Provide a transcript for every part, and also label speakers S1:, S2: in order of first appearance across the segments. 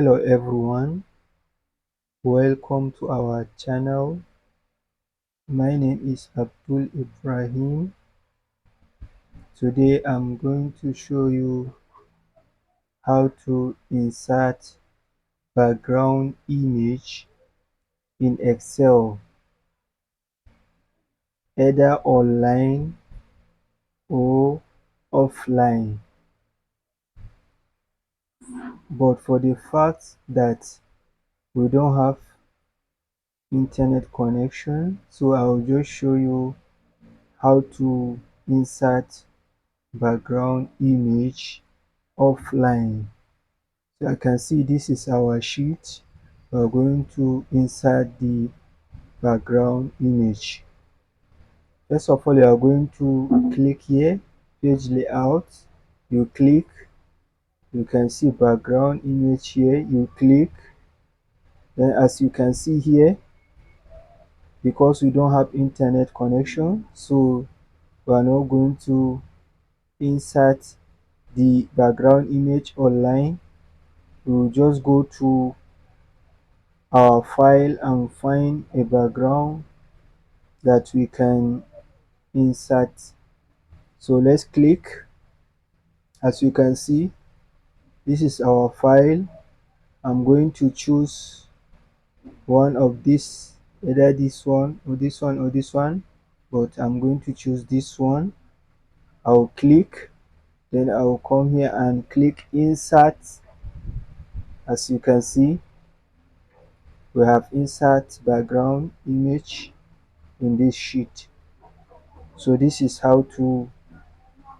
S1: Hello everyone, welcome to our channel. My name is Abdul Ibrahim. Today I'm going to show you how to insert background image in Excel, either online or offline. But for the fact that we don't have internet connection, so I'll just show you how to insert background image offline. So I can see this is our sheet. We're going to insert the background image. First of all, you are going to click here, page layout. You click, you can see background image here. You click, then as you can see here, because we don't have internet connection, so we are now going to insert the background image online. We will just go to our file and find a background that we can insert. So let's click. As you can see, this is our file. I'm going to choose one of this, either this one or this one or this one, but I'm going to choose this one. I'll click, then I'll come here and click insert. As you can see, we have insert background image in this sheet. So this is how to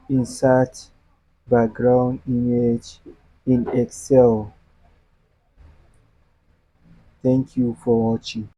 S1: insert background image in Excel. Thank you for watching.